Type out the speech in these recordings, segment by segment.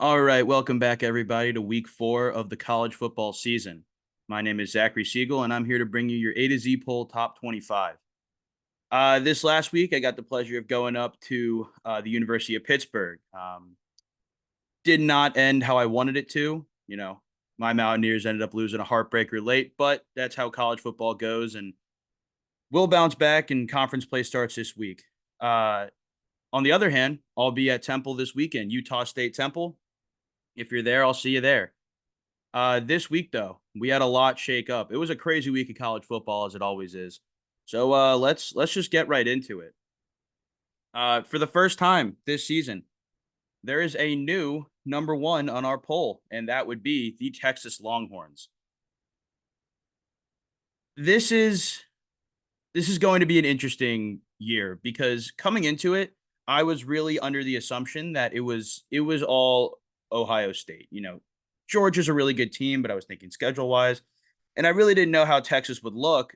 All right, welcome back, everybody, to week 4 of the college football season. My name is Zachary Siegel, and I'm here to bring you your A to Z poll top 25. This last week, I got the pleasure of going up to the University of Pittsburgh. Did not end how I wanted it to. My Mountaineers ended up losing a heartbreaker late, but that's how college football goes, and we'll bounce back, and conference play starts this week. Uh, on the other hand, I'll be at Temple this weekend, Utah State Temple. If you're there, I'll see you there. This week though, we had a lot shake up. It was a crazy week of college football as it always is. So let's just get right into it. For the first time this season, there is a new number 1 on our poll, and that would be the Texas Longhorns. This is this is going to be an interesting year because coming into it, I was really under the assumption that it was all Ohio State. Georgia's a really good team, but I was thinking schedule wise, and I really didn't know how Texas would look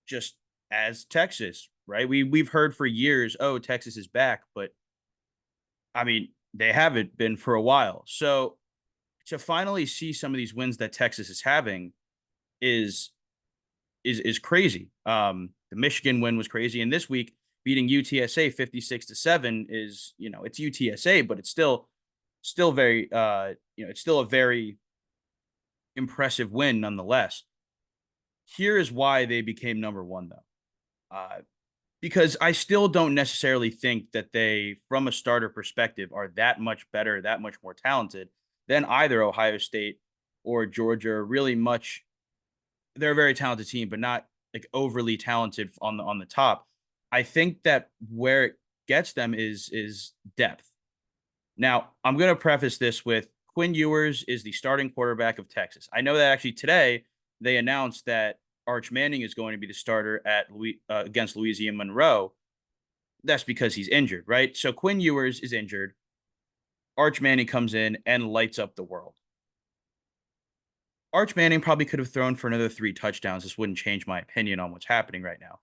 just as Texas, right? We've heard for years, oh, Texas is back, but I mean, they haven't been for a while. So to finally see some of these wins that Texas is having is is crazy. The Michigan win was crazy, and this week beating UTSA 56-7 is it's UTSA, but it's still very it's still a very impressive win nonetheless. Here is why they became number 1 though. Because I still don't necessarily think that they, from a starter perspective, are that much better, that much more talented than either Ohio State or Georgia. Really much, they're a very talented team, but not like overly talented on the top. I think that where it gets them is depth. Now, I'm going to preface this with Quinn Ewers is the starting quarterback of Texas. I know that actually today they announced that Arch Manning is going to be the starter against Louisiana Monroe. That's because he's injured, right? So Quinn Ewers is injured. Arch Manning comes in and lights up the world. Arch Manning probably could have thrown for another 3 touchdowns. This wouldn't change my opinion on what's happening right now.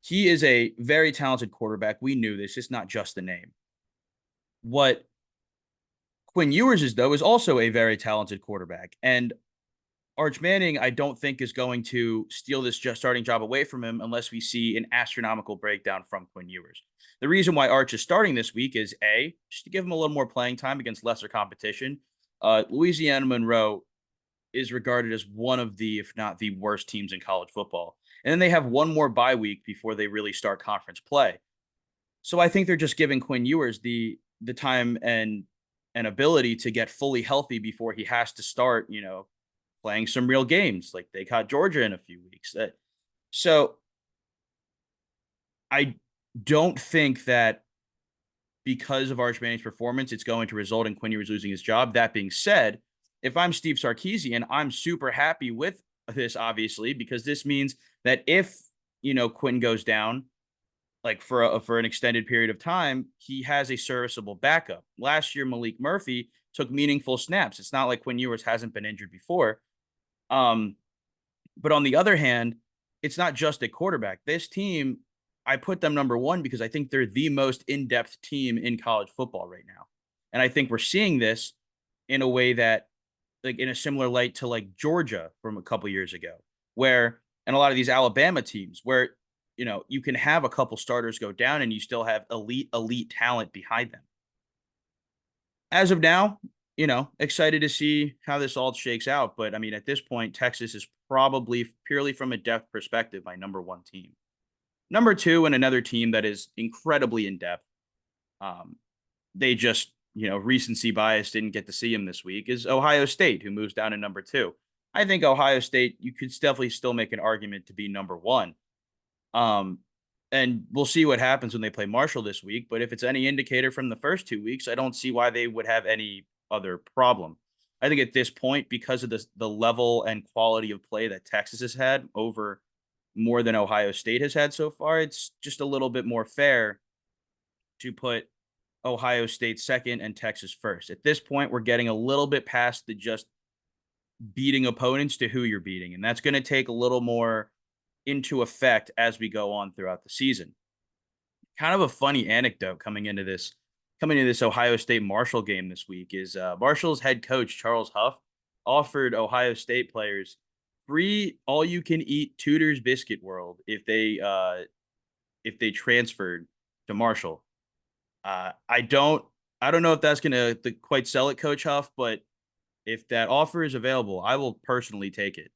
He is a very talented quarterback. We knew this. It's not just the name. What Quinn Ewers is, though, is also a very talented quarterback. And Arch Manning, I don't think, is going to steal this just starting job away from him unless we see an astronomical breakdown from Quinn Ewers. The reason why Arch is starting this week is A, just to give him a little more playing time against lesser competition. Louisiana Monroe is regarded as one of the, if not the worst teams in college football. And then they have one more bye week before they really start conference play. So I think they're just giving Quinn Ewers the time and ability to get fully healthy before he has to start, playing some real games. Like they caught Georgia in a few weeks. So I don't think that because of Arch Manning's performance, it's going to result in Quinn Ewers losing his job. That being said, if I'm Steve Sarkisian, I'm super happy with this, obviously, because this means that if Quinn goes down, like for an extended period of time, he has a serviceable backup. Last year, Malik Murphy took meaningful snaps. It's not like Quinn Ewers hasn't been injured before. Um, but on the other hand, it's not just a quarterback. This team, I put them number 1 because I think they're the most in-depth team in college football right now. And I think we're seeing this in a way that, like, in a similar light to like Georgia from a couple years ago, where, and a lot of these Alabama teams where, you can have a couple starters go down and you still have elite talent behind them. As of now, excited to see how this all shakes out. But I mean, at this point, Texas is probably purely from a depth perspective my number 1 team. Number 2, and another team that is incredibly in depth. They just, recency bias didn't get to see him this week, is Ohio State, who moves down to number 2. I think Ohio State, you could definitely still make an argument to be number 1. And we'll see what happens when they play Marshall this week. But if it's any indicator from the first 2 weeks, I don't see why they would have any other problem. I think at this point, because of the level and quality of play that Texas has had over more than Ohio State has had so far, it's just a little bit more fair to put Ohio State second and Texas first. At this point, we're getting a little bit past the just beating opponents to who you're beating. And that's going to take a little more into effect as we go on throughout the season. Kind of a funny anecdote coming into this coming to this Ohio State Marshall game this week is Marshall's head coach Charles Huff offered Ohio State players free all you can eat Tudor's Biscuit World if they transferred to Marshall. I don't know if that's gonna quite sell it, Coach Huff, but if that offer is available, I will personally take it.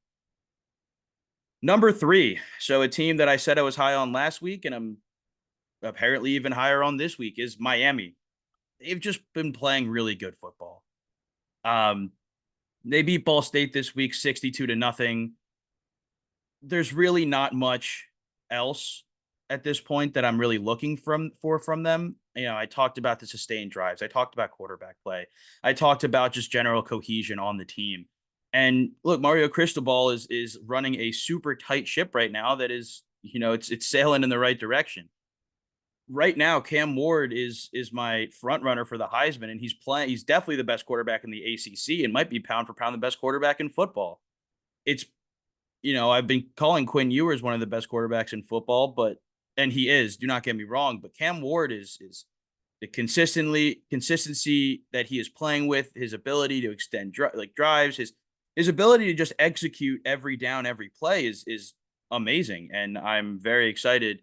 Number three, so a team that I said I was high on last week, and I'm apparently even higher on this week, is Miami. They've just been playing really good football. Um, they beat Ball State this week 62 to nothing. There's really not much else at this point that I'm really looking from them. You know, I talked about the sustained drives. I talked about quarterback play. I talked about just general cohesion on the team. And look, Mario Cristobal is running a super tight ship right now that is, you know, it's sailing in the right direction. Right now, Cam Ward is my front runner for the Heisman, and he's playing. He's definitely the best quarterback in the ACC, and might be pound for pound the best quarterback in football. It's you know, I've been calling Quinn Ewers one of the best quarterbacks in football, but and he is. Do not get me wrong, but Cam Ward is the consistency that he is playing with, his ability to extend drives, his ability to just execute every down, every play is amazing, and I'm very excited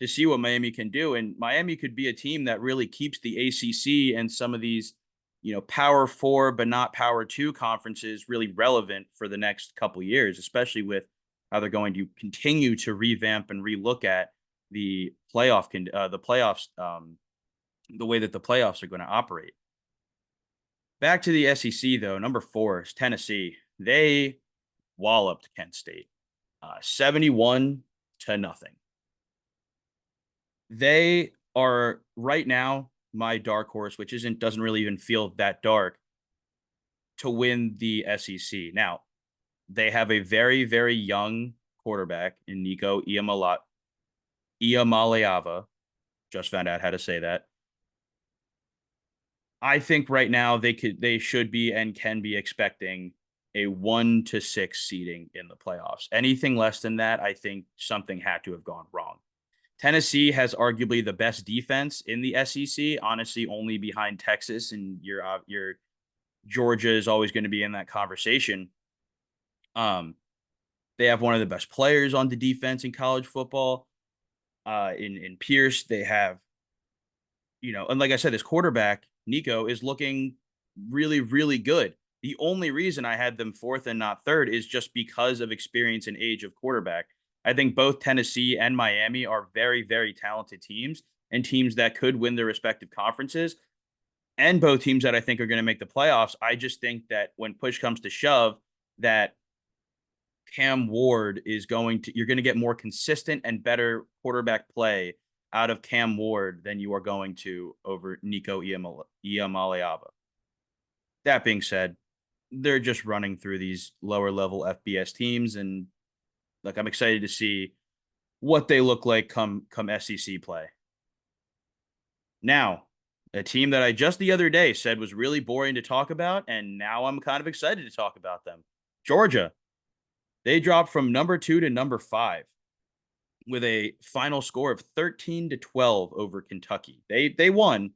to see what Miami can do. And Miami could be a team that really keeps the ACC and some of these, you know, power four, but not power two conferences really relevant for the next couple years, especially with how they're going to continue to revamp and relook at the playoffs, the way that the playoffs are going to operate. Back to the SEC though, number four is Tennessee. They walloped Kent State, 71 to nothing. They are right now my dark horse, which doesn't really even feel that dark, to win the SEC. Now, they have a very, very young quarterback in Nico Iamaleava. Just found out how to say that. I think right now they should be and can be expecting a 1-6 seeding in the playoffs. Anything less than that, I think something had to have gone wrong. Tennessee has arguably the best defense in the SEC, honestly, only behind Texas, and your Georgia is always going to be in that conversation. They have one of the best players on the defense in college football. In Pierce, they have, you know, and like I said, this quarterback Nico is looking really, really good. The only reason I had them fourth and not third is just because of experience and age of quarterback. I think both Tennessee and Miami are very, very talented teams and teams that could win their respective conferences, and both teams that I think are going to make the playoffs. I just think that when push comes to shove, that Cam Ward you're going to get more consistent and better quarterback play out of Cam Ward than you are going to over Nico Iamaleava. That being said, they're just running through these lower level FBS teams, and like I'm excited to see what they look like come SEC play. Now, a team that I just the other day said was really boring to talk about, and now I'm kind of excited to talk about them. Georgia. They dropped from number 2 to number 5 with a final score of 13 to 12 over Kentucky. They won,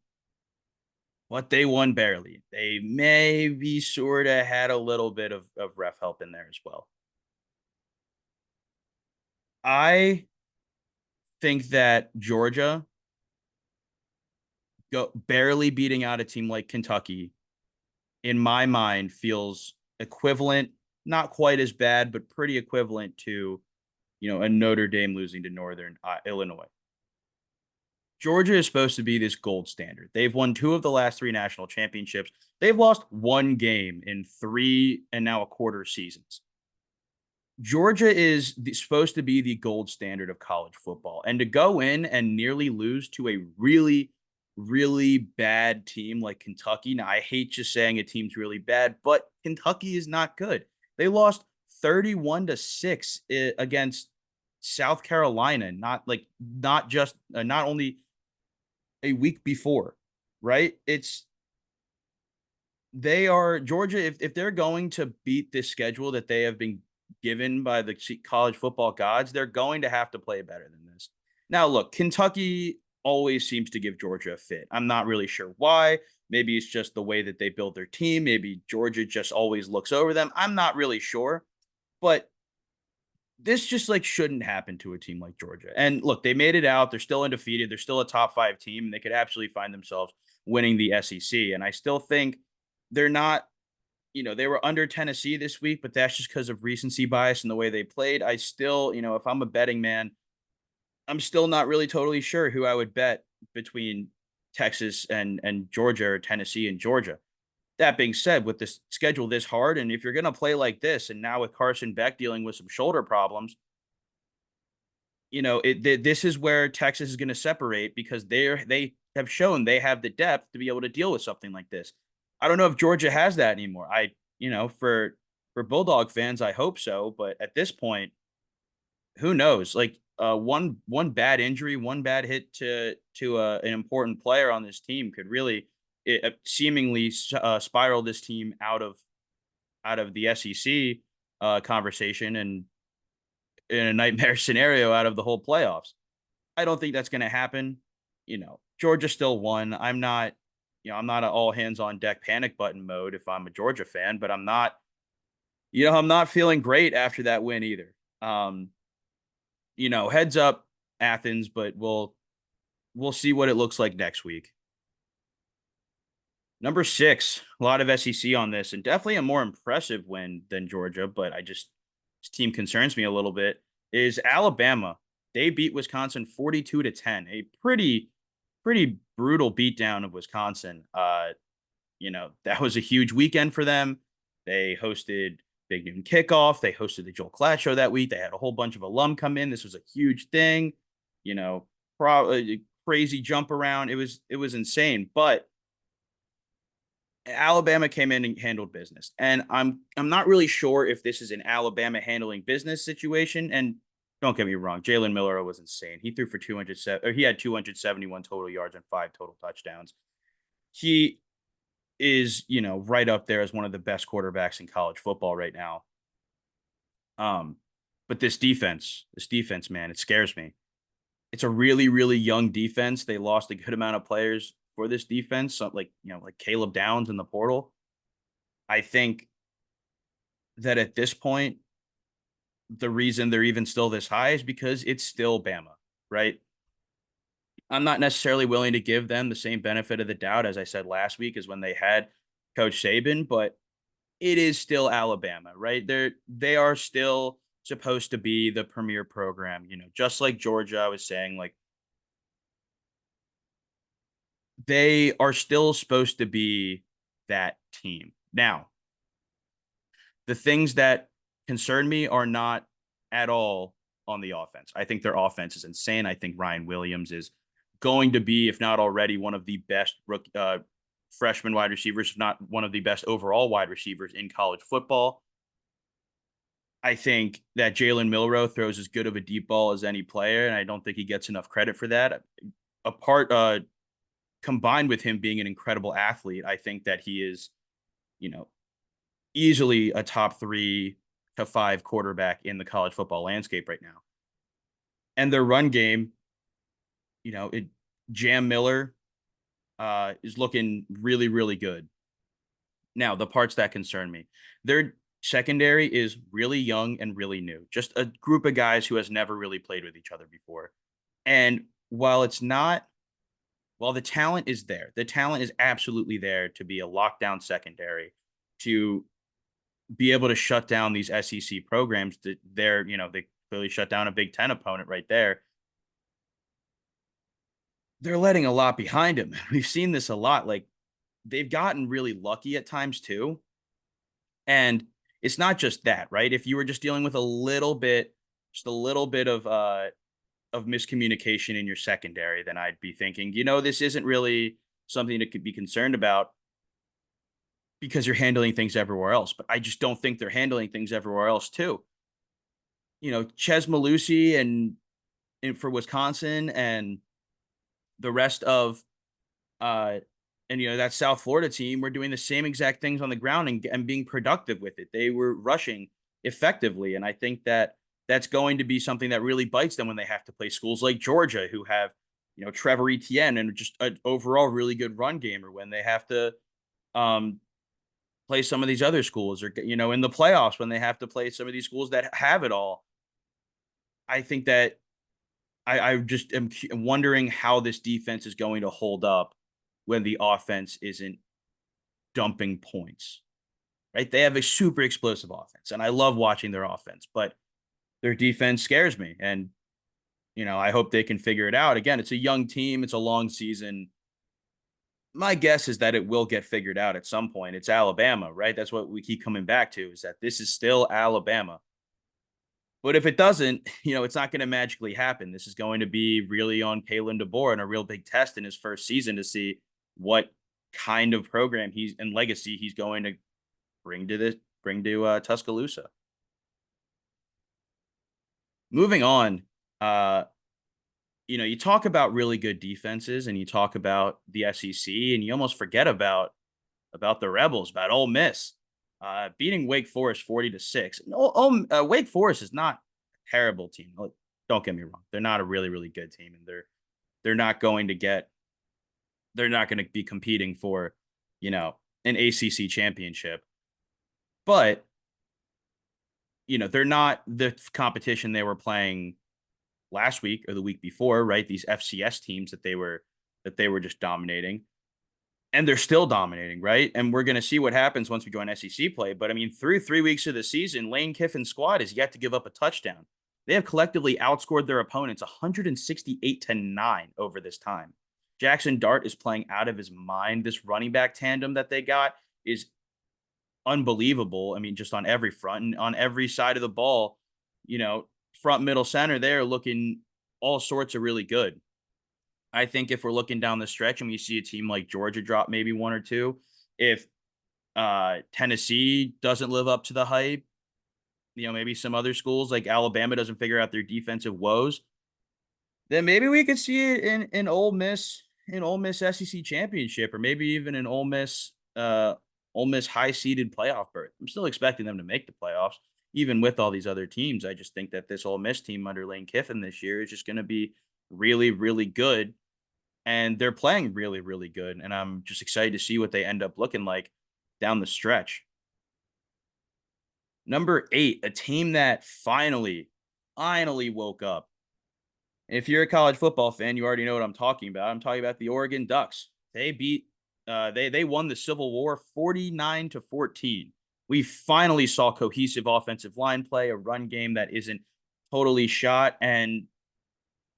but they won barely. They maybe sort of had a little bit of ref help in there as well. I think that Georgia barely beating out a team like Kentucky, in my mind, feels equivalent, not quite as bad, but pretty equivalent to, you know, a Notre Dame losing to Northern Illinois. Georgia is supposed to be this gold standard. They've won 2 of the last 3 national championships. They've lost 1 game in 3 and now a quarter seasons. Georgia is supposed to be the gold standard of college football. And to go in and nearly lose to a really, really bad team like Kentucky. Now, I hate just saying a team's really bad, but Kentucky is not good. They lost 31 to 6 against South Carolina, not only a week before, right? They are Georgia. If they're going to beat this schedule that they have been given by the college football gods, they're going to have to play better than this. Now, look, Kentucky always seems to give Georgia a fit. I'm not really sure why. Maybe it's just the way that they build their team. Maybe Georgia just always looks over them. I'm not really sure, but this just like shouldn't happen to a team like Georgia. And look, they made it out. They're still undefeated. They're still a top 5 team. And they could absolutely find themselves winning the SEC. And I still think they're not, they were under Tennessee this week, but that's just because of recency bias and the way they played. I still, if I'm a betting man, I'm still not really totally sure who I would bet between Texas and Georgia, or Tennessee and Georgia. That being said, with this schedule this hard, and if you're going to play like this, and now with Carson Beck dealing with some shoulder problems, this is where Texas is going to separate, because they have shown they have the depth to be able to deal with something like this. I don't know if Georgia has that anymore. For Bulldog fans, I hope so, but at this point, who knows? Like, one bad injury, one bad hit to an important player on this team could really seemingly spiral this team out of the SEC conversation, and in a nightmare scenario, out of the whole playoffs. I don't think that's going to happen. Georgia still won. I'm not an all hands on deck panic button mode if I'm a Georgia fan, but I'm not feeling great after that win either. Heads up, Athens, but we'll see what it looks like next week. Number 6, a lot of SEC on this, and definitely a more impressive win than Georgia, but this team concerns me a little bit, is Alabama. They beat Wisconsin 42-10, a pretty brutal beatdown of Wisconsin. That was a huge weekend for them. They hosted Big Noon Kickoff. They hosted the Joel Klatt Show that week. They had a whole bunch of alum come in. This was a huge thing. You know, crazy jump around. It was insane. But Alabama came in and handled business. And I'm not really sure if this is an Alabama handling business situation. And don't get me wrong, Jalen Miller was insane. He threw for 207, or he had 271 total yards and 5 total touchdowns. He is, right up there as one of the best quarterbacks in college football right now. But this defense, man, it scares me. It's a really, really young defense. They lost a good amount of players for this defense, like Caleb Downs in the portal. I think that at this point, the reason they're even still this high is because it's still Bama, right? I'm not necessarily willing to give them the same benefit of the doubt, as I said last week, as when they had Coach Saban, but it is still Alabama, right? They are still supposed to be the premier program, just like Georgia. I was saying, like, they are still supposed to be that team. Now, the things that concern me are not at all on the offense. I think their offense is insane. I think Ryan Williams is going to be, if not already, one of the best freshman wide receivers, if not one of the best overall wide receivers in college football. I think that Jalen Milroe throws as good of a deep ball as any player, and I don't think he gets enough credit for that. Combined with him being an incredible athlete, I think that he is, easily a top 3 to 5 quarterback in the college football landscape right now. And their run game, Jam Miller is looking really, really good. Now, the parts that concern me, their secondary is really young and really new, just a group of guys who has never really played with each other before. And while the talent is there, the talent is absolutely there to be a lockdown secondary, to be able to shut down these SEC programs. That they clearly shut down a Big Ten opponent right there. They're letting a lot behind him. We've seen this a lot. Like, they've gotten really lucky at times too. And it's not just that, right? If you were just dealing with just a little bit of miscommunication in your secondary, then I'd be thinking, this isn't really something to be concerned about, because you're handling things everywhere else. But I just don't think they're handling things everywhere else too. Ches Malusi and for Wisconsin, and the rest of that South Florida team were doing the same exact things on the ground and being productive with it. They were rushing effectively, and I think that that's going to be something that really bites them when they have to play schools like Georgia, who have Trevor Etienne and just an overall really good run game, or when they have to um, play some of these other schools, or in the playoffs when they have to play some of these schools that have it all. I think that I just am wondering how this defense is going to hold up when the offense isn't dumping points. Right? They have a super explosive offense, and I love watching their offense, but their defense scares me. And I hope they can figure it out. Again, it's a young team, it's a long season. My guess is that it will get figured out at some point. It's Alabama, right? That's what we keep coming back to, is that this is still Alabama. But if it doesn't, it's not going to magically happen. This is going to be really on Kalen DeBoer and a real big test in his first season to see what kind of program he's and legacy he's going to bring to Tuscaloosa. Moving on, uh, you talk about really good defenses and you talk about the SEC, and you almost forget about the Rebels, about Ole Miss beating Wake Forest 40-6. No, Wake Forest is not a terrible team. Don't get me wrong; they're not a really really good team, and they're not going to get they're not going to be competing for an ACC championship, but they're not the competition they were playing last week or the week before, right? These FCS teams that they were just dominating, and they're still dominating, right? And we're going to see what happens once we join SEC play. But I mean, through 3 weeks of the season, Lane Kiffin's squad has yet to give up a touchdown. They have collectively outscored their opponents 168-9 over this time. Jackson Dart is playing out of his mind. This running back tandem that they got is unbelievable. I mean, just on every front and on every side of the ball, front, middle, center, they're looking all sorts of really good. I think if we're looking down the stretch and we see a team like Georgia drop maybe one or two, if Tennessee doesn't live up to the hype, maybe some other schools like Alabama doesn't figure out their defensive woes, then maybe we could see it in Ole Miss SEC championship, or maybe even an Ole Miss high seeded playoff berth. I'm still expecting them to make the playoffs, even with all these other teams. I just think that this Ole Miss team under Lane Kiffin this year is just going to be really, really good, and they're playing really, really good. And I'm just excited to see what they end up looking like down the stretch. Number 8, a team that finally woke up. If you're a college football fan, you already know what I'm talking about. I'm talking about the Oregon Ducks. They won the Civil War 49-14. We finally saw cohesive offensive line play, a run game that isn't totally shot, and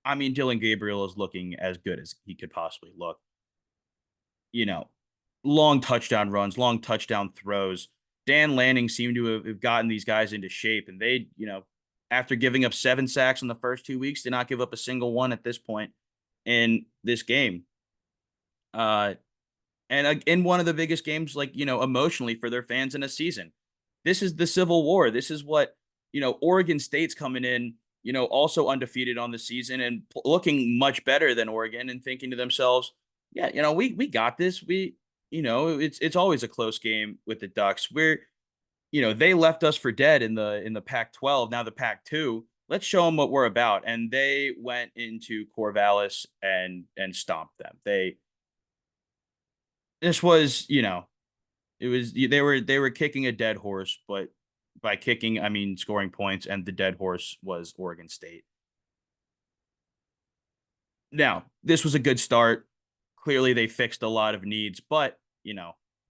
I mean, Dylan Gabriel is looking as good as he could possibly look. You know, long touchdown runs, long touchdown throws. Dan Lanning seemed to have gotten these guys into shape, and they, after giving up 7 sacks in the first 2 weeks, did not give up a single one at this point in this game. And in one of the biggest games, like, emotionally for their fans in a season. This is the Civil War. This is what, Oregon State's coming in, also undefeated on the season and looking much better than Oregon, and thinking to themselves, yeah, we got this. It's always a close game with the Ducks. They left us for dead in the Pac-12, now the Pac-2. Let's show them what we're about. And they went into Corvallis and stomped them. This was, it was they were kicking a dead horse, but by kicking I mean scoring points, and the dead horse was Oregon State. Now, this was a good start. Clearly they fixed a lot of needs, but,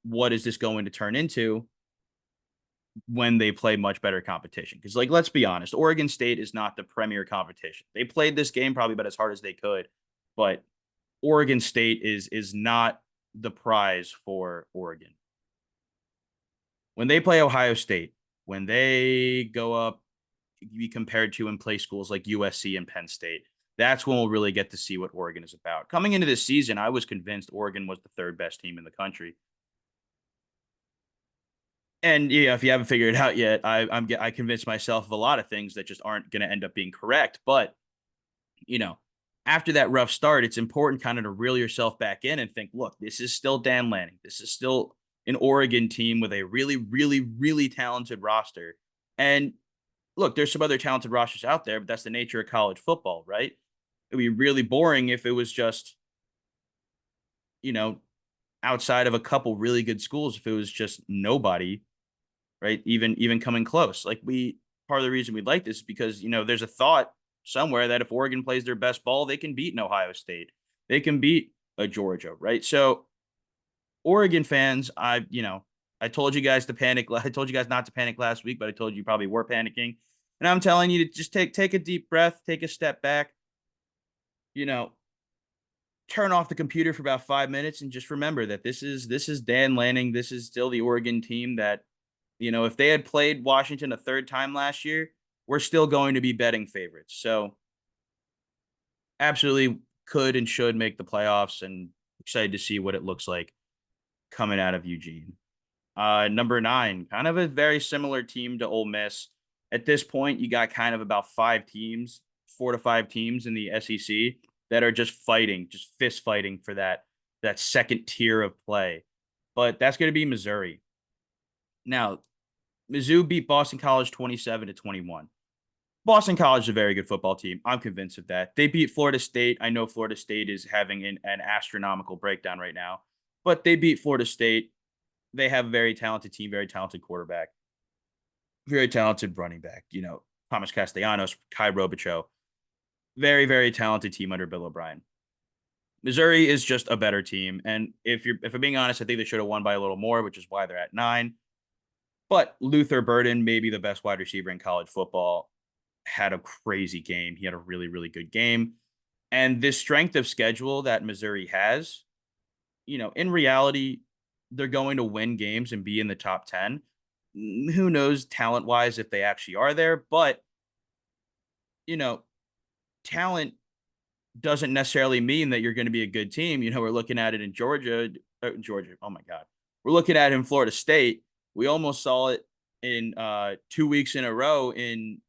what is this going to turn into when they play much better competition? Because, like, let's be honest, Oregon State is not the premier competition. They played this game probably about as hard as they could, but Oregon State is not the prize for Oregon. When they play Ohio State, when they go up, be compared to and play schools like USC and Penn State, that's when we'll really get to see what Oregon is about. Coming into this season, I was convinced Oregon was the 3rd best team in the country. And yeah, if you haven't figured it out yet, I convinced myself of a lot of things that just aren't going to end up being correct. But you know, after that rough start, it's important kind of to reel yourself back in and think, look, this is still Dan Lanning. This is still an Oregon team with a really, really, really talented roster. And look, there's some other talented rosters out there, but that's the nature of college football, right? It'd be really boring if it was just, you know, outside of a couple really good schools, if it was just nobody, right? Even coming close. Like we part of the reason we like this is because, there's a thought somewhere that if Oregon plays their best ball, they can beat an Ohio State. They can beat a Georgia, right? So Oregon fans, I told you guys to panic. I told you guys not to panic last week, but I told you probably were panicking. And I'm telling you to just take a deep breath, take a step back, you know, turn off the computer for about 5 minutes and just remember that this is Dan Lanning. This is still the Oregon team that, if they had played Washington a third time last year, we're still going to be betting favorites. So absolutely could and should make the playoffs, and excited to see what it looks like coming out of Eugene. Number 9, kind of a very similar team to Ole Miss. At this point, you got kind of about 4 to 5 teams in the SEC that are just fighting, just fist fighting for that second tier of play. But that's going to be Missouri. Now, Mizzou beat Boston College 27-21. Boston College is a very good football team. I'm convinced of that. They beat Florida State. I know Florida State is having an astronomical breakdown right now, but they beat Florida State. They have a very talented team, very talented quarterback, very talented running back. Thomas Castellanos, Kai Robichaux, very, very talented team under Bill O'Brien. Missouri is just a better team, and if I'm being honest, I think they should have won by a little more, which is why they're at 9. But Luther Burden, maybe the best wide receiver in college football, had a crazy game. He had a really, really good game. And this strength of schedule that Missouri has, in reality, they're going to win games and be in the top 10. Who knows talent wise if they actually are there, but, talent doesn't necessarily mean that you're going to be a good team. We're looking at it in Georgia. Oh my God. We're looking at it in Florida State. We almost saw it in 2 weeks in a row in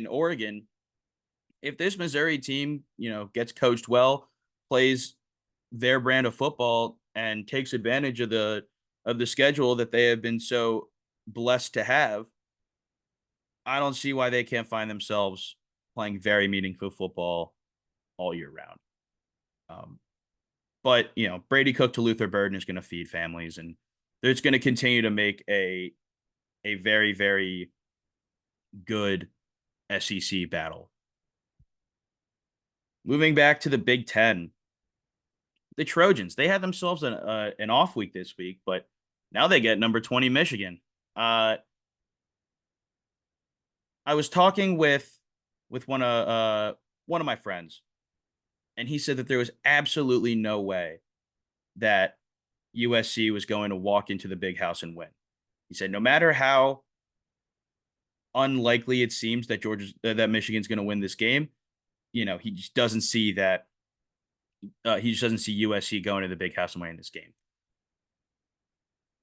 Oregon. If this Missouri team, gets coached well, plays their brand of football, and takes advantage of the schedule that they have been so blessed to have, I don't see why they can't find themselves playing very meaningful football all year round. But Brady Cook to Luther Burden is going to feed families, and it's going to continue to make a very, very good SEC battle. Moving back to the Big Ten, the Trojans, they had themselves an off week this week, but now they get number 20 Michigan. I was talking with one of my friends, and he said that there was absolutely no way that USC was going to walk into the Big House and win. He said no matter how unlikely it seems that Michigan's going to win this game, he just doesn't see that. He just doesn't see USC going to the Big House and winning this game.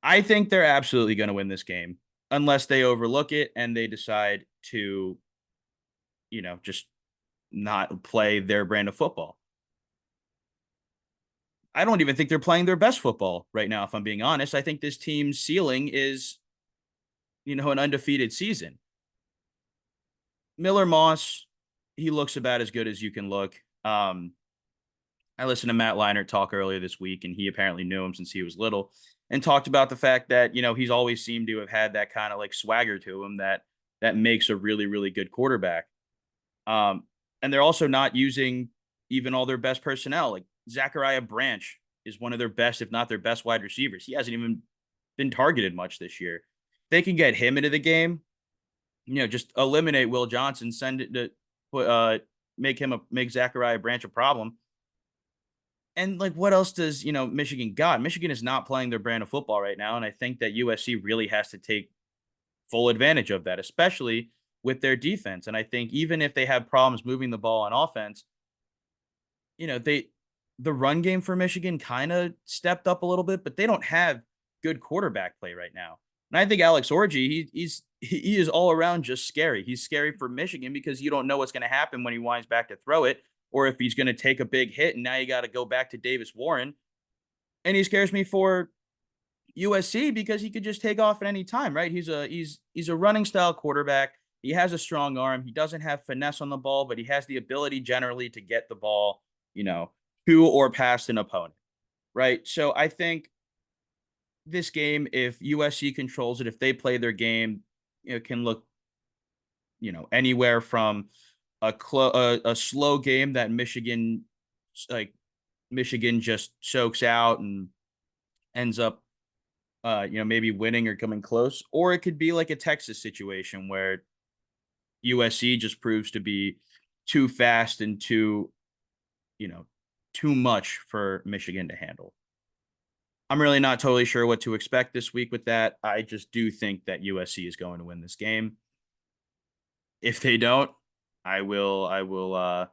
I think they're absolutely going to win this game unless they overlook it and they decide to, just not play their brand of football. I don't even think they're playing their best football right now, if I'm being honest. I think this team's ceiling is, an undefeated season. Miller Moss, he looks about as good as you can look. I listened to Matt Leinart talk earlier this week, and he apparently knew him since he was little, and talked about the fact that, he's always seemed to have had that kind of like swagger to him that makes a really, really good quarterback. And they're also not using even all their best personnel. Like Zachariah Branch is one of their best, if not their best wide receivers. He hasn't even been targeted much this year. They can get him into the game, just eliminate Will Johnson, send it to make Zachariah Branch a problem. And like, what else does, Michigan got? Michigan is not playing their brand of football right now. And I think that USC really has to take full advantage of that, especially with their defense. And I think even if they have problems moving the ball on offense, the run game for Michigan kind of stepped up a little bit, but they don't have good quarterback play right now. And I think Alex Orji, he is all around just scary. He's scary for Michigan because you don't know what's going to happen when he winds back to throw it, or if he's going to take a big hit and now you got to go back to Davis Warren. And he scares me for USC because he could just take off at any time, right? He's a running style quarterback. He has a strong arm. He doesn't have finesse on the ball, but he has the ability generally to get the ball, you know, to or past an opponent, right? So I think this game, if USC controls it, if they play their game, it can look, anywhere from a slow game that like Michigan just soaks out and ends up, maybe winning or coming close, or it could be like a Texas situation where USC just proves to be too fast and you know, too much for Michigan to handle. I'm really not totally sure what to expect this week with that. I just do think that USC is going to win this game. If they don't, I'll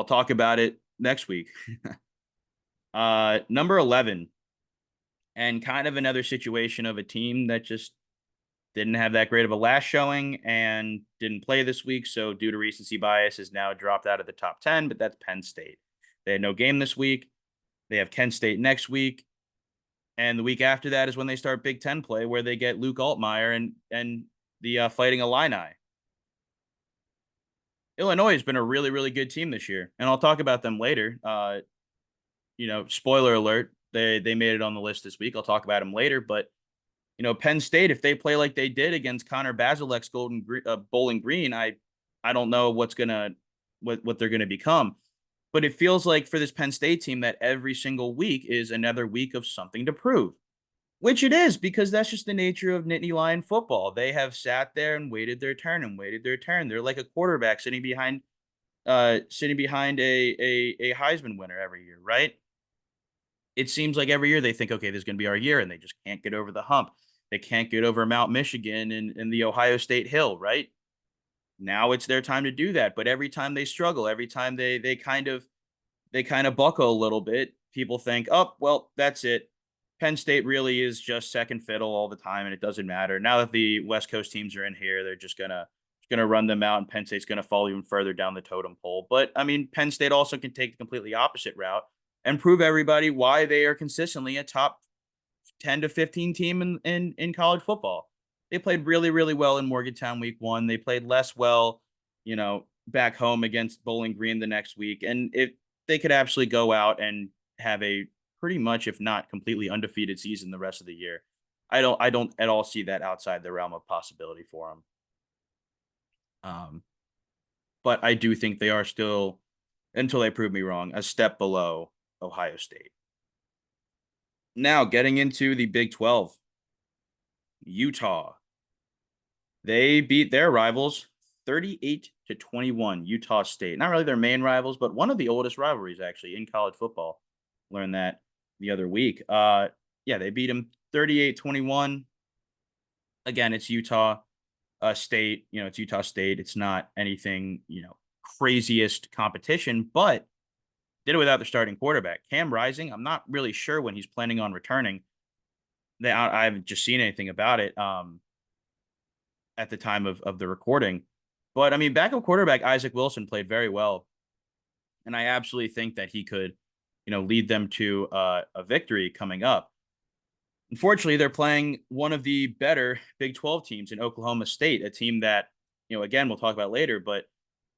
talk about it next week. Number 11, and kind of another situation of a team that just didn't have that great of a last showing and didn't play this week. So due to recency bias is now dropped out of the top 10, but that's Penn State. They had no game this week. They have Kent State next week. And the week after that is when they start Big Ten play, where they get Luke Altmaier and the Fighting Illini. Illinois has been a really, really good team this year, and I'll talk about them later. Spoiler alert, they made it on the list this week. I'll talk about them later, but Penn State, if they play like they did against Connor Bazelek's Bowling Green, I don't know what they're gonna become. But it feels like for this Penn State team that every single week is another week of something to prove, which it is because that's just the nature of Nittany Lion football. They have sat there and waited their turn and waited their turn. They're like a quarterback sitting behind a Heisman winner every year, right? It seems like every year they think, okay, this is going to be our year, and they just can't get over the hump. They can't get over Mount Michigan and the Ohio State Hill, right? Now it's their time to do that. But every time they struggle, every time they kind of buckle a little bit, people think, oh, well, that's it. Penn State really is just second fiddle all the time, and it doesn't matter. Now that the West Coast teams are in here, they're just gonna run them out, and Penn State's gonna fall even further down the totem pole. But I mean, Penn State also can take the completely opposite route and prove everybody why they are consistently a top 10 to 15 team in college football. They played really, really well in Morgantown week one. They played less well, back home against Bowling Green the next week. And if they could actually go out and have a pretty much, if not completely undefeated season the rest of the year, I don't at all see that outside the realm of possibility for them. But I do think they are still, until they prove me wrong, a step below Ohio State. Now, getting into the Big 12, Utah. They beat their rivals 38-21, Utah State. Not really their main rivals, but one of the oldest rivalries actually in college football. Learned that the other week. Yeah, they beat them 38-21. Again, it's Utah State. It's Utah State. It's not anything, craziest competition, but did it without their starting quarterback. Cam Rising, I'm not really sure when he's planning on returning. I haven't just seen anything about it at the time of the recording. But I mean, backup quarterback Isaac Wilson played very well. And I absolutely think that he could, lead them to a victory coming up. Unfortunately, they're playing one of the better Big 12 teams in Oklahoma State, a team that, again, we'll talk about later, but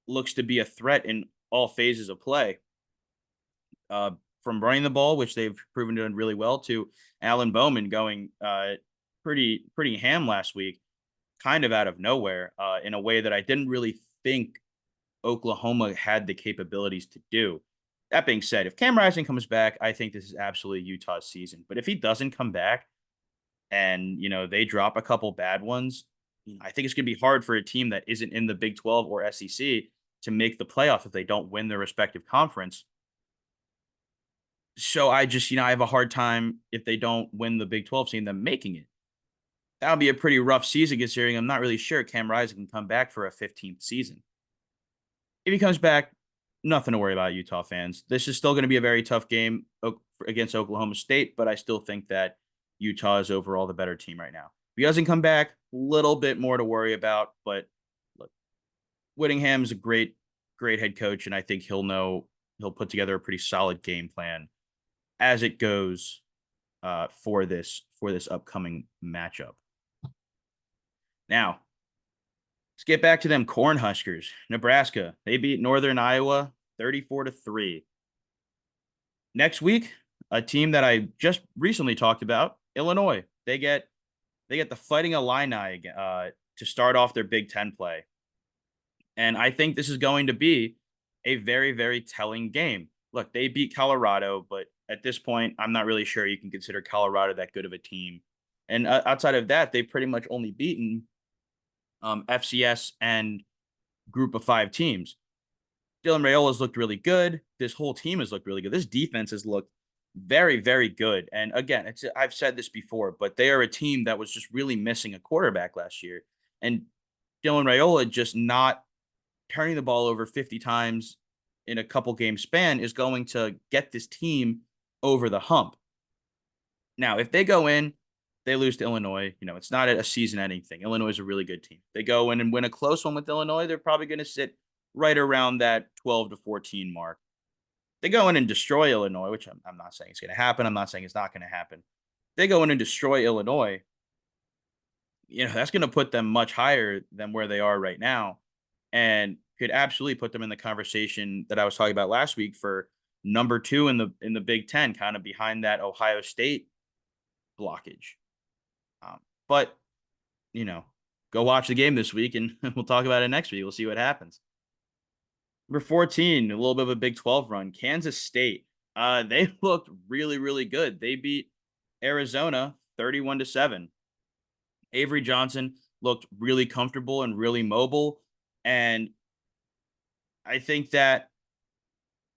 looks to be a threat in all phases of play. From running the ball, which they've proven to do really well, to Alan Bowman going pretty ham last week, kind of out of nowhere, in a way that I didn't really think Oklahoma had the capabilities to do. That being said, if Cam Rising comes back, I think this is absolutely Utah's season. But if he doesn't come back and, they drop a couple bad ones, I think it's going to be hard for a team that isn't in the Big 12 or SEC to make the playoff if they don't win their respective conference. So I just, I have a hard time if they don't win the Big 12, seeing them making it. That would be a pretty rough season considering I'm not really sure Cam Rising can come back for a 15th season. If he comes back, nothing to worry about, Utah fans. This is still going to be a very tough game against Oklahoma State, but I still think that Utah is overall the better team right now. If he doesn't come back, a little bit more to worry about, but look, Whittingham is a great head coach, and I think he'll put together a pretty solid game plan as it goes for this upcoming matchup. Now, Let's get back to them Cornhuskers. Nebraska. They beat Northern Iowa 34-3. Next week, a team that I just recently talked about, Illinois. They get the Fighting Illini to start off their Big Ten play. And I think this is going to be a very, very telling game. Look, they beat Colorado, but at this point, I'm not really sure you can consider Colorado that good of a team. And outside of that, they've pretty much only beaten FCS and Group of Five teams. Dylan Raiola's looked really good. This whole team has looked really good. This defense has looked very, very good. And again, I've said this before, but they are a team that was just really missing a quarterback last year. And Dylan Raiola just not turning the ball over 50 times in a couple game span is going to get this team over the hump. Now, if they go in, they lose to Illinois, it's not a season ending thing. Illinois is a really good team. They go in and win a close one with Illinois, they're probably going to sit right around that 12-14 mark. They go in and destroy Illinois, which I'm not saying it's going to happen. I'm not saying it's not going to happen. They go in and destroy Illinois, that's going to put them much higher than where they are right now, and could absolutely put them in the conversation that I was talking about last week for number 2 in the Big Ten, kind of behind that Ohio State blockage. But go watch the game this week, and we'll talk about it next week. We'll see what happens. Number 14, a little bit of a Big 12 run. Kansas State. They looked really, really good. They beat Arizona 31-7. Avery Johnson looked really comfortable and really mobile. And I think that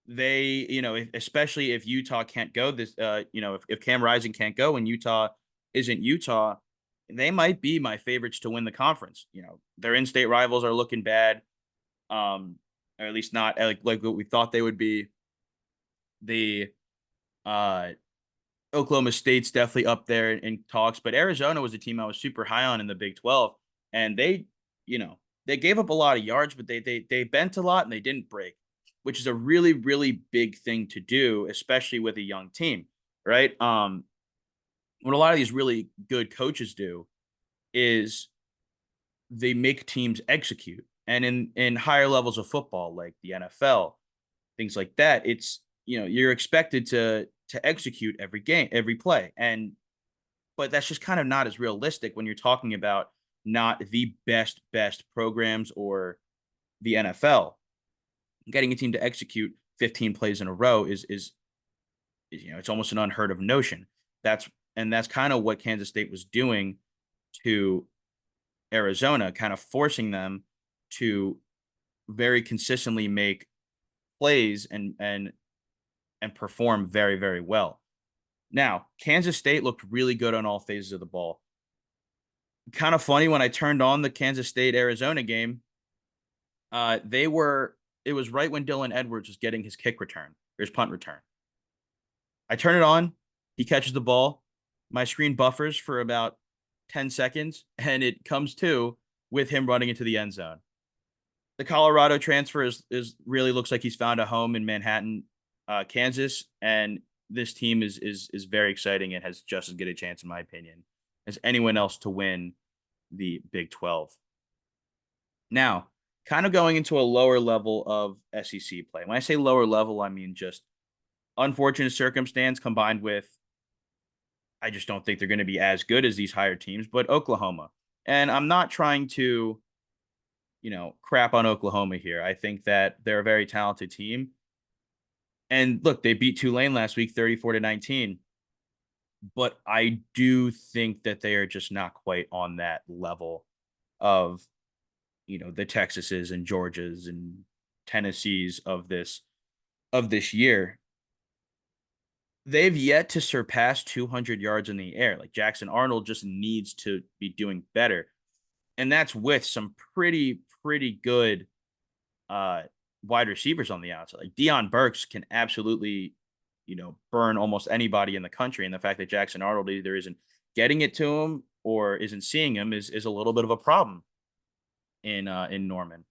they, especially if Utah can't go this, if Cam Rising can't go and Utah isn't Utah, they might be my favorites to win the conference. Their in-state rivals are looking bad, or at least not like what we thought they would be. The Oklahoma State's definitely up there in talks, but Arizona was a team I was super high on in the Big 12, and they gave up a lot of yards, but they bent a lot and they didn't break, which is a really, really big thing to do, especially with a young team, right? What a lot of these really good coaches do is they make teams execute. And in higher levels of football, like the NFL, things like that, it's you're expected to execute every game, every play. But that's just kind of not as realistic when you're talking about not the best programs or the NFL. Getting a team to execute 15 plays in a row is it's almost an unheard of notion. That's kind of what Kansas State was doing to Arizona, kind of forcing them to very consistently make plays and perform very, very well. Now, Kansas State looked really good on all phases of the ball. Kind of funny, when I turned on the Kansas State Arizona game, it was right when Dylan Edwards was getting his kick return, or his punt return. I turn it on, he catches the ball, my screen buffers for about 10 seconds, and it comes to with him running into the end zone. The Colorado transfer is really looks like he's found a home in Manhattan, Kansas, and this team is very exciting and has just as good a chance, in my opinion, as anyone else to win the Big 12. Now, kind of going into a lower level of SEC play. When I say lower level, I mean just unfortunate circumstance combined with I just don't think they're going to be as good as these higher teams, but Oklahoma. And I'm not trying to, crap on Oklahoma here. I think that they're a very talented team. And look, they beat Tulane last week 34-19. But I do think that they are just not quite on that level of, the Texases and Georgias and Tennessees of this year. They've yet to surpass 200 yards in the air. Like Jackson Arnold just needs to be doing better. And that's with some pretty good wide receivers on the outside. Like Deion Burks can absolutely, burn almost anybody in the country. And the fact that Jackson Arnold either isn't getting it to him or isn't seeing him is a little bit of a problem in Norman.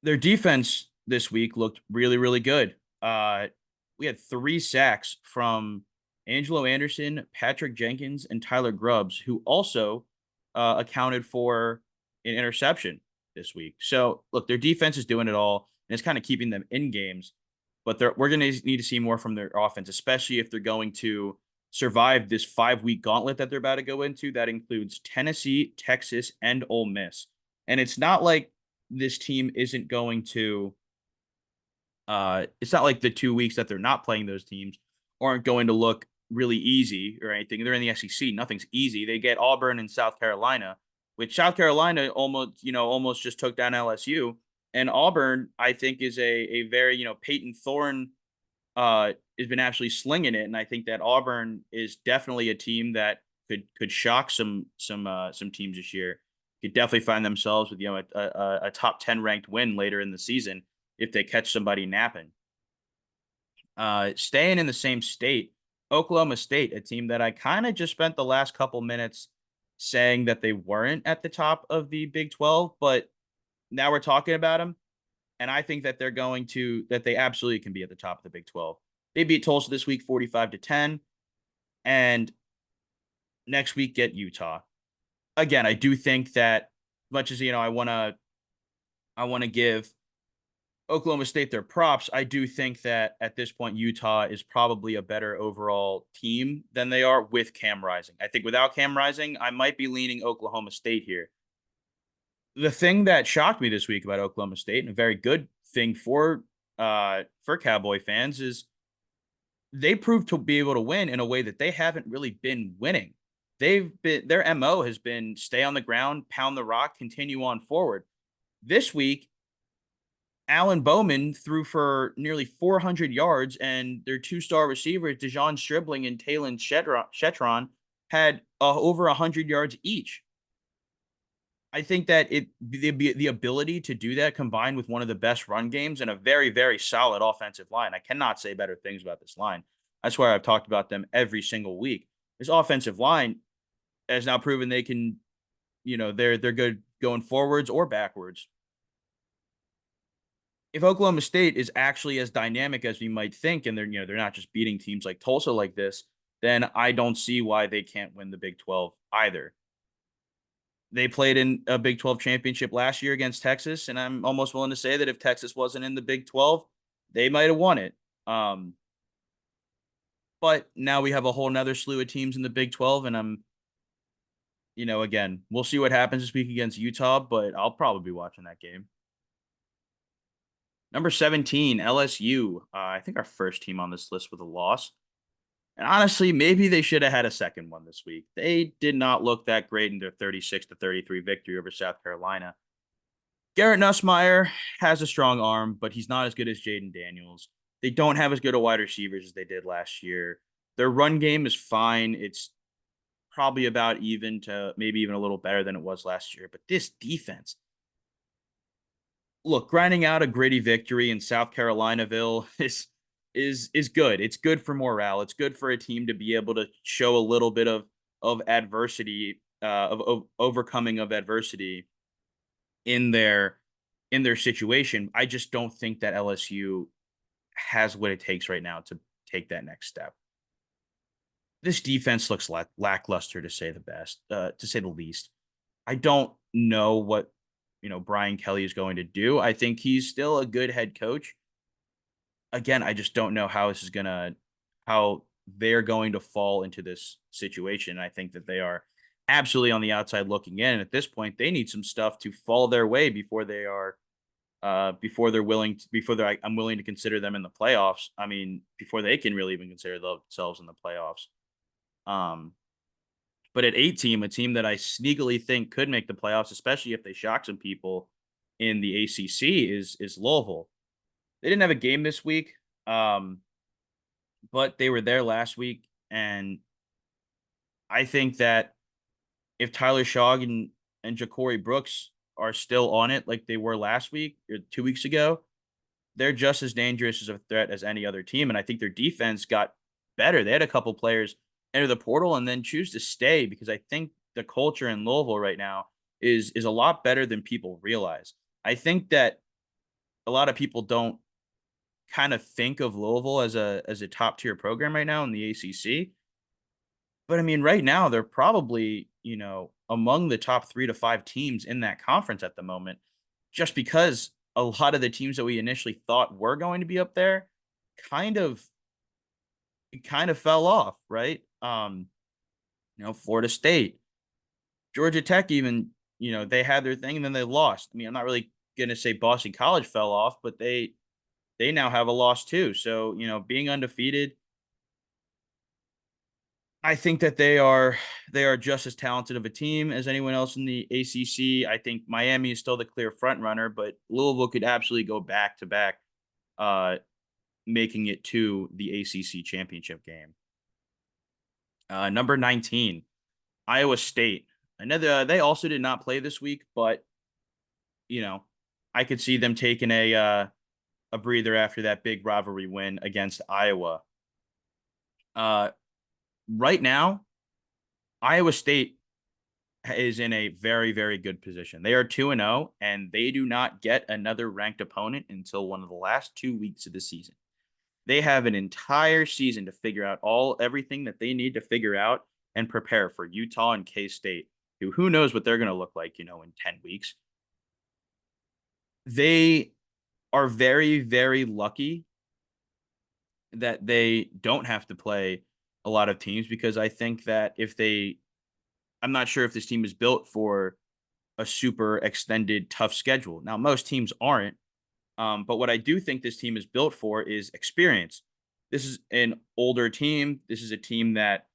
Their defense this week looked really, really good. We had 3 sacks from Angelo Anderson, Patrick Jenkins, and Tyler Grubbs, who also accounted for an interception this week. So look, their defense is doing it all, and it's kind of keeping them in games. But we're going to need to see more from their offense, especially if they're going to survive this 5-week gauntlet that they're about to go into. That includes Tennessee, Texas, and Ole Miss. And it's not like this team isn't going to. It's not like the 2 weeks that they're not playing those teams aren't going to look really easy or anything. They're in the SEC. Nothing's easy. They get Auburn and South Carolina, which South Carolina almost just took down LSU. And Auburn, I think, is a very, Peyton Thorne has been absolutely slinging it. And I think that Auburn is definitely a team that could shock some teams this year. Could definitely find themselves with a top 10 ranked win later in the season if they catch somebody napping. Staying in the same state, Oklahoma State, a team that I kind of just spent the last couple minutes saying that they weren't at the top of the Big 12, but now we're talking about them, and I think that they absolutely can be at the top of the Big 12. They beat Tulsa this week 45-10, and next week get Utah. Again, I do think that much as I want to give Oklahoma State their props. I do think that at this point, Utah is probably a better overall team than they are with Cam Rising. I think without Cam Rising, I might be leaning Oklahoma State here. The thing that shocked me this week about Oklahoma State, and a very good thing for Cowboy fans, is they proved to be able to win in a way that they haven't really been winning. Their MO has been stay on the ground, pound the rock, continue on forward. This week, Alan Bowman threw for nearly 400 yards, and their two-star receivers, Dejon Stribling and Talon Shetron, had over 100 yards each. I think that the ability to do that combined with one of the best run games and a very, very solid offensive line. I cannot say better things about this line. I swear I've talked about them every single week. This offensive line has now proven they can, they're good going forwards or backwards. If Oklahoma State is actually as dynamic as we might think, and they're not just beating teams like Tulsa like this, then I don't see why they can't win the Big 12 either. They played in a Big 12 championship last year against Texas, and I'm almost willing to say that if Texas wasn't in the Big 12, they might have won it. But now we have a whole nother slew of teams in the Big 12, and again, we'll see what happens this week against Utah, but I'll probably be watching that game. Number 17, LSU. I think our first team on this list with a loss. And honestly, maybe they should have had a second one this week. They did not look that great in their 36-33 victory over South Carolina. Garrett Nussmeier has a strong arm, but he's not as good as Jaden Daniels. They don't have as good a wide receivers as they did last year. Their run game is fine. It's probably about even to maybe even a little better than it was last year. But this defense, look, grinding out a gritty victory in South Carolinaville is good. It's good for morale. It's good for a team to be able to show a little bit of adversity, of overcoming of adversity in their situation. I just don't think that LSU has what it takes right now to take that next step. This defense looks lackluster to say the least. I don't know what Brian Kelly is going to do. I think he's still a good head coach. Again, I just don't know how they're going to fall into this situation. I think that they are absolutely on the outside looking in. And at this point, they need some stuff to fall their way before I'm willing to consider them in the playoffs. I mean, before they can really even consider themselves in the playoffs. But at 18, a team that I sneakily think could make the playoffs, especially if they shock some people in the ACC, is Louisville. They didn't have a game this week, but they were there last week, and I think that if Tyler Shogg and Ja'Cory Brooks are still on it like they were last week or 2 weeks ago, they're just as dangerous as a threat as any other team. And I think their defense got better. They had a couple players enter the portal and then choose to stay because I think the culture in Louisville right now is a lot better than people realize. I think that a lot of people don't kind of think of Louisville as a top tier program right now in the ACC. But I mean, right now they're probably among the top 3 to 5 teams in that conference at the moment, just because a lot of the teams that we initially thought were going to be up there kind of fell off, right? Florida State, Georgia Tech, even, they had their thing and then they lost. I mean, I'm not really gonna say Boston College fell off, but they now have a loss too. So, being undefeated, I think that they are just as talented of a team as anyone else in the ACC. I think Miami is still the clear front runner, but Louisville could absolutely go back to back, uh, making it to the ACC championship game. Number 19, Iowa State. I know they also did not play this week, but you know, I could see them taking a breather after that big rivalry win against Iowa. Uh, right now, Iowa State is in a very, very good position. They are 2-0, and they do not get another ranked opponent until one of the last 2 weeks of the season. They have an entire season to figure out everything that they need to figure out and prepare for Utah and K-State, who knows what they're going to look like, in 10 weeks. They are very, very lucky that they don't have to play a lot of teams, because I think that I'm not sure if this team is built for a super extended, tough schedule. Now, most teams aren't, but what I do think this team is built for is experience. This is an older team. This is a team that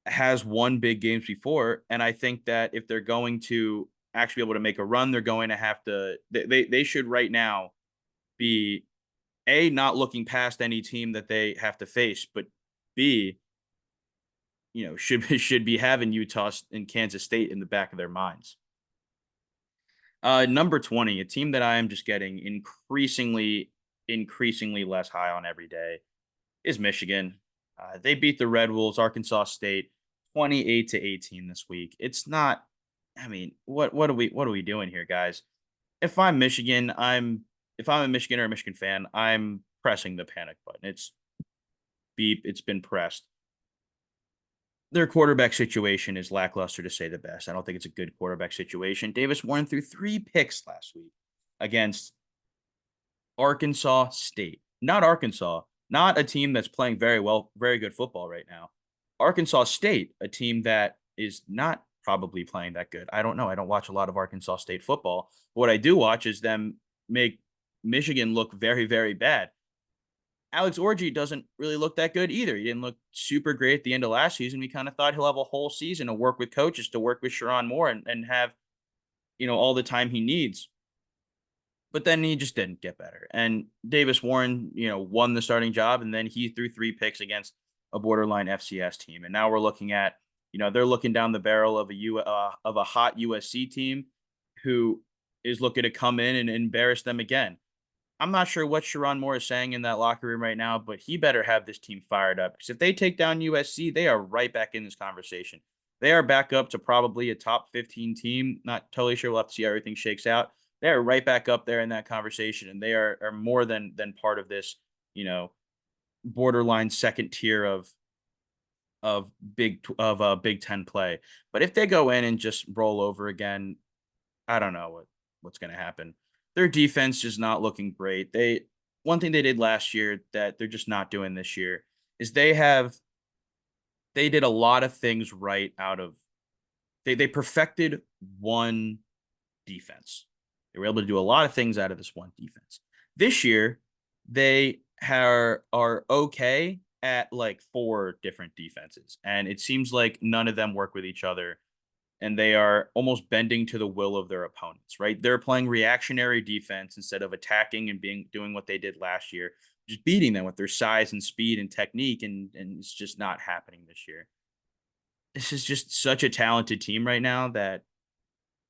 has won big games before, and I think that if they're going to actually be able to make a run, they're going to have to. They should right now be not looking past any team that they have to face, but B, should be having Utah and Kansas State in the back of their minds. Number 20, a team that I am just getting increasingly less high on every day, is Michigan. They beat the Red Wolves, Arkansas State, 28-18 this week. It's not. I mean, what are we doing here, guys? If I'm Michigan, if I'm a Michigan or a Michigan fan, I'm pressing the panic button. It's beep. It's been pressed. Their quarterback situation is lackluster, to say the best. I don't think it's a good quarterback situation. Davis Warren threw 3 picks last week against Arkansas State. Not Arkansas, not a team that's playing very well, very good football right now. Arkansas State, a team that is not probably playing that good. I don't know. I don't watch a lot of Arkansas State football. What I do watch is them make Michigan look very, very bad. Alex Orji doesn't really look that good either. He didn't look super great at the end of last season. We kind of thought he'll have a whole season to work with coaches, to work with Sharon Moore, and have, all the time he needs. But then he just didn't get better. And Davis Warren, won the starting job, and then he threw 3 picks against a borderline FCS team. And now we're looking at, they're looking down the barrel of a hot USC team who is looking to come in and embarrass them again. I'm not sure what Sharon Moore is saying in that locker room right now, but he better have this team fired up, because if they take down USC, they are right back in this conversation. They are back up to probably a top 15 team. Not totally sure. We'll have to see how everything shakes out. They are right back up there in that conversation, and they are more than part of this, borderline second tier of Big Ten play. But if they go in and just roll over again, I don't know what's going to happen. Their defense is not looking great. One thing they did last year that they're just not doing this year is they did a lot of things right out of they perfected one defense. They were able to do a lot of things out of this one defense. This year, they are okay at like 4 different defenses, and it seems like none of them work with each other, and they are almost bending to the will of their opponents, right? They're playing reactionary defense instead of attacking and doing what they did last year, just beating them with their size and speed and technique, and it's just not happening this year. This is just such a talented team right now that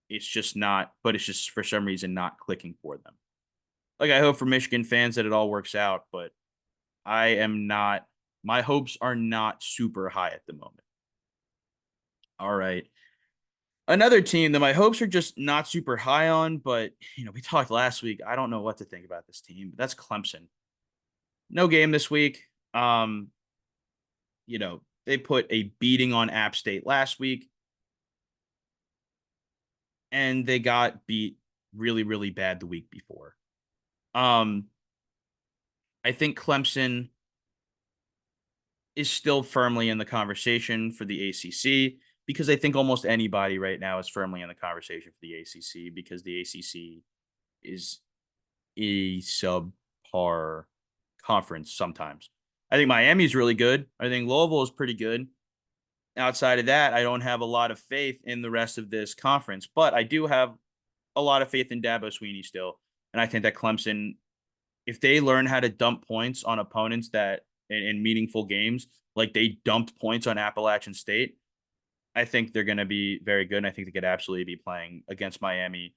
it's just not, but it's just for some reason not clicking for them. Like, I hope for Michigan fans that it all works out, but I am not, my hopes are not super high at the moment. All right. Another team that my hopes are just not super high on, but we talked last week. I don't know what to think about this team, but that's Clemson. No game this week. They put a beating on App State last week. and they got beat really, really bad the week before. Um, I think Clemson is still firmly in the conversation for the ACC because I think almost anybody right now is firmly in the conversation for the ACC because the ACC is a subpar conference sometimes. I think Miami's really good. I think Louisville is pretty good. Outside of that, I don't have a lot of faith in the rest of this conference, but I do have a lot of faith in Dabo Sweeney still. And I think that Clemson, if they learn how to dump points on opponents that in meaningful games, like they dumped points on Appalachian State, I think they're going to be very good. And I think they could absolutely be playing against Miami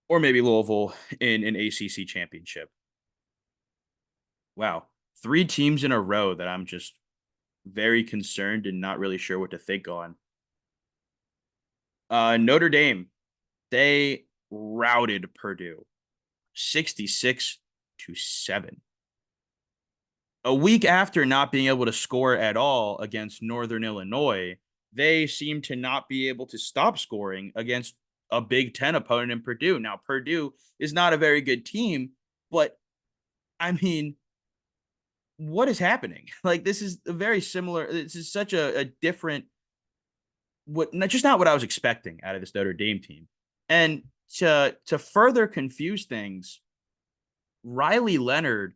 or maybe Louisville in an ACC championship. Wow. Three teams in a row that I'm just very concerned and not really sure what to think on. Notre Dame, they routed Purdue 66-7. A week after not being able to score at all against Northern Illinois, they seem to not be able to stop scoring against a Big Ten opponent in Purdue. Now, Purdue is not a very good team, but I mean, what is happening? Like, this is a very similar, this is such a different, what, not just not what I was expecting out of this Notre Dame team. And to further confuse things, Riley Leonard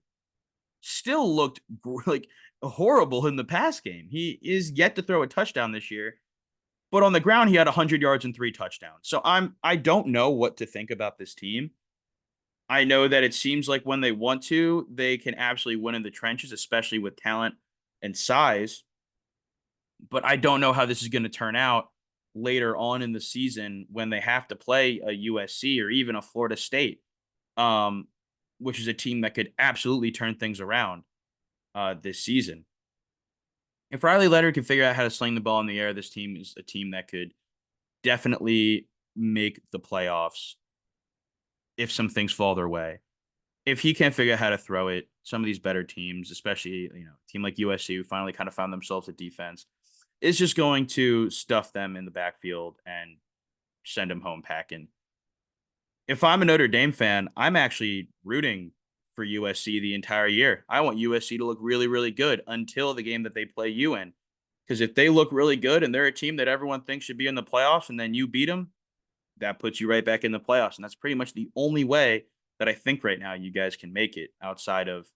still looked like horrible in the pass game. He is yet to throw a touchdown this year, but on the ground he had 100 yards and 3 touchdowns. So I don't know what to think about this team. I know that it seems like when they want to, they can absolutely win in the trenches, especially with talent and size. But I don't know how this is going to turn out later on in the season when they have to play a USC or even a Florida State, um, which is a team that could absolutely turn things around this season. If Riley Leonard can figure out how to sling the ball in the air, this team is a team that could definitely make the playoffs if some things fall their way. If he can't figure out how to throw it, some of these better teams, especially a team like USC, who finally kind of found themselves a defense, is just going to stuff them in the backfield and send them home packing. If I'm a Notre Dame fan, I'm actually rooting for USC the entire year. I want USC to look really, really good until the game that they play you in. Because if they look really good and they're a team that everyone thinks should be in the playoffs and then you beat them, that puts you right back in the playoffs. And that's pretty much the only way that I think right now you guys can make it outside of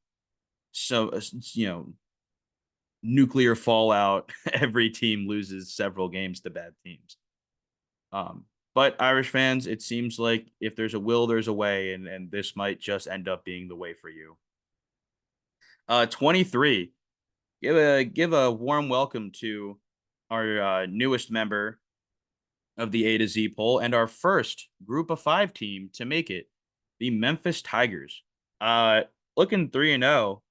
nuclear fallout. Every team loses several games to bad teams. But Irish fans, it seems like if there's a will, there's a way, and this might just end up being the way for you. 23. Give a warm welcome to our newest member of the A to Z poll and our first group of 5 team to make it, the Memphis Tigers. Uh, Looking 3-0,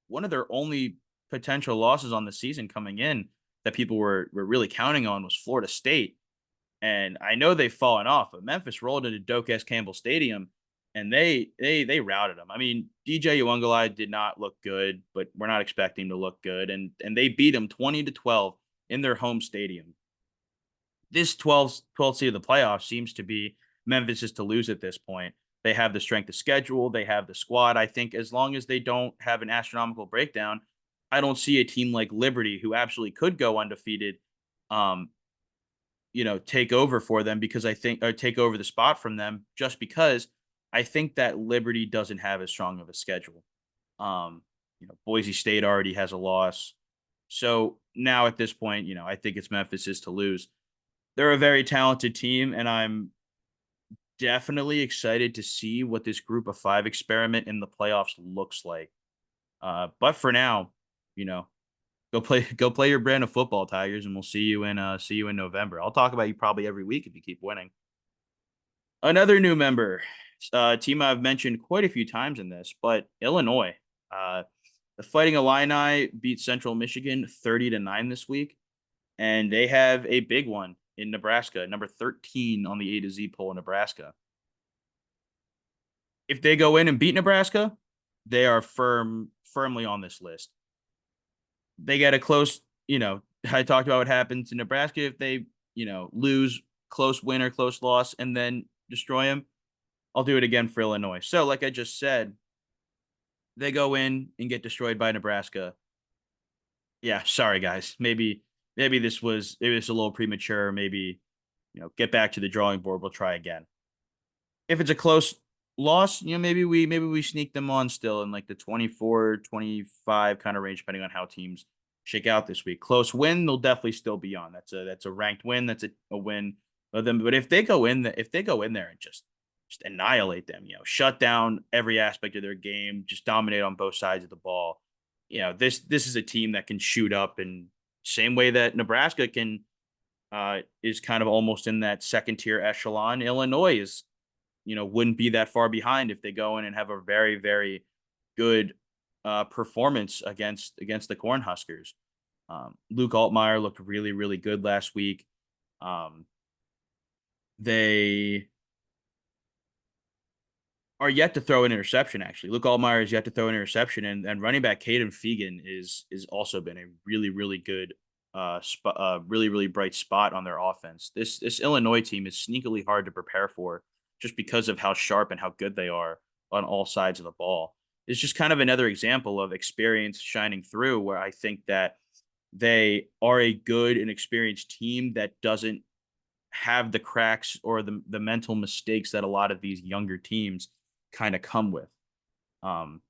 one of their only potential losses on the season coming in that people were really counting on was Florida State. And I know they've fallen off, but Memphis rolled into Doak S. Campbell Stadium and they routed them. I mean, DJ Uungalai did not look good, but we're not expecting him to look good. And they beat them 20-12 in their home stadium. This 12th seed of the playoffs seems to be Memphis to lose at this point. They have the strength of schedule. They have the squad. I think as long as they don't have an astronomical breakdown, I don't see a team like Liberty, who absolutely could go undefeated, um, take over for them because I think, or take over the spot from them just because I think that Liberty doesn't have as strong of a schedule. Boise State already has a loss. So now at this point, I think it's Memphis to lose. They're a very talented team, and I'm definitely excited to see what this group of 5 experiment in the playoffs looks like. But for now, you know, go play your brand of football, Tigers, and we'll see you in November. I'll talk about you probably every week if you keep winning. Another new member, team I've mentioned quite a few times in this, but Illinois. The Fighting Illini beat Central Michigan 30-9 this week, and they have a big one in Nebraska, number 13 on the A to Z poll in Nebraska. If they go in and beat Nebraska, they are firmly on this list. They get a close, I talked about what happens in Nebraska if they, lose close win or close loss, and then destroy them, I'll do it again for Illinois. So, like I just said, they go in and get destroyed by Nebraska. Yeah, sorry guys. Maybe this was a little premature. Maybe, get back to the drawing board. We'll try again. If it's a close loss, maybe we sneak them on still in like the 24-25 kind of range, depending on how teams shake out this week. Close win, they'll definitely still be on. That's a ranked win. That's a win of them. But if they go in there and just annihilate them, shut down every aspect of their game, just dominate on both sides of the ball. This is a team that can shoot up, and same way that Nebraska can is kind of almost in that second tier echelon. Illinois is wouldn't be that far behind if they go in and have a very, very good performance against the Cornhuskers. Luke Altmaier looked really, really good last week. They are yet to throw an interception. Actually, Luke Altmaier is yet to throw an interception, and running back Caden Fegan is also been a really, really good really, really bright spot on their offense. This Illinois team is sneakily hard to prepare for, just because of how sharp and how good they are on all sides of the ball. It's just kind of another example of experience shining through, where I think that they are a good and experienced team that doesn't have the cracks or the mental mistakes that a lot of these younger teams kind of come with. Um,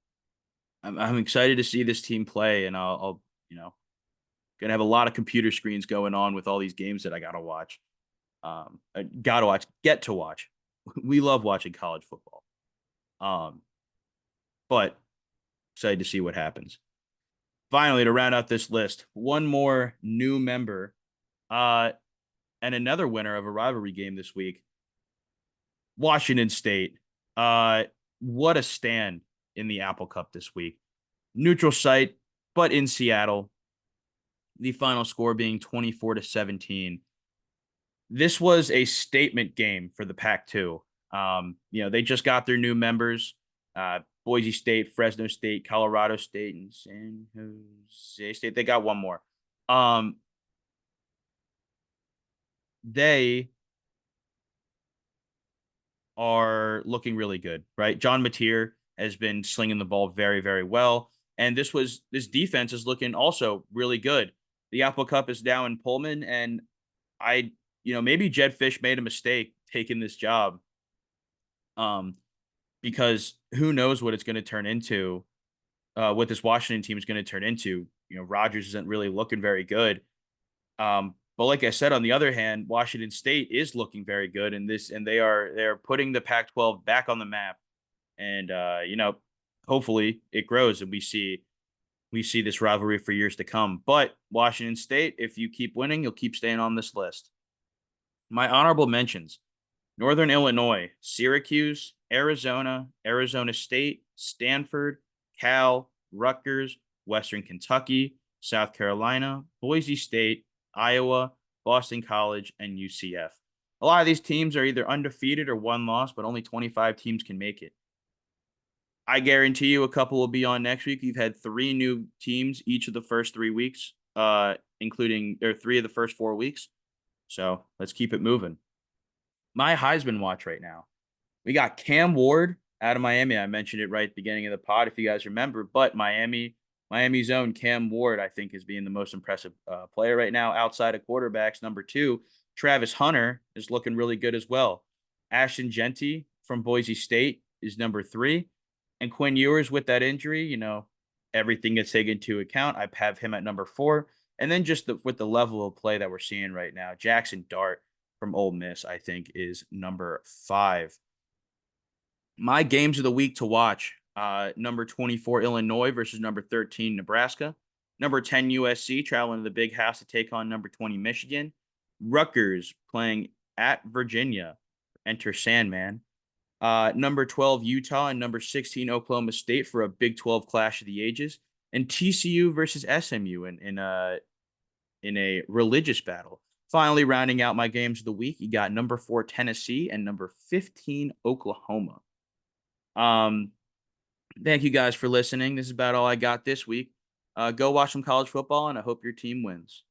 I'm excited to see this team play, and I'll gonna have a lot of computer screens going on with all these games that I gotta watch. I gotta watch, get to watch. We love watching college football. Um, but excited to see what happens. Finally, to round out this list, one more new member, uh, and another winner of a rivalry game this week. Washington State. What a stand in the Apple Cup this week. Neutral site, but in Seattle. The final score being 24-17. This was a statement game for the Pac-2. They just got their new members, Boise State, Fresno State, Colorado State, and San Jose State. They got one more. They are looking really good, right? John Mateer has been slinging the ball very, very well. And this defense is looking also really good. The Apple Cup is now in Pullman, and maybe Jed Fish made a mistake taking this job. Because who knows what it's going to turn into, what this Washington team is going to turn into. Rogers isn't really looking very good. But like I said, on the other hand, Washington State is looking very good in this, and they're putting the Pac-12 back on the map. And hopefully it grows, and we see this rivalry for years to come. But Washington State, if you keep winning, you'll keep staying on this list. My honorable mentions: Northern Illinois, Syracuse, Arizona, Arizona State, Stanford, Cal, Rutgers, Western Kentucky, South Carolina, Boise State, Iowa, Boston College, and UCF. A lot of these teams are either undefeated or one loss, but only 25 teams can make it. I guarantee you a couple will be on next week. You've had 3 new teams each of the first 3 weeks, including 3 of the first 4 weeks. So let's keep it moving. My Heisman watch right now. We got Cam Ward out of Miami. I mentioned it right at the beginning of the pod, if you guys remember. But Miami's own Cam Ward, I think, is being the most impressive player right now outside of quarterbacks. Number 2, Travis Hunter is looking really good as well. Ashton Genty from Boise State is number 3. And Quinn Ewers, with that injury, everything gets taken into account. I have him at number 4. And then just with the level of play that we're seeing right now, Jackson Dart from Ole Miss, I think, is number 5. My games of the week to watch: number 24 Illinois versus number 13 Nebraska, number 10 USC traveling to the Big House to take on number 20 Michigan, Rutgers playing at Virginia, enter Sandman, number 12 Utah and number 16 Oklahoma State for a Big 12 clash of the ages, and TCU versus SMU in a religious battle. Finally, rounding out my games of the week, you got number 4 Tennessee and number 15 Oklahoma. Thank you guys for listening. This is about all I got this week. Go watch some college football, and I hope your team wins.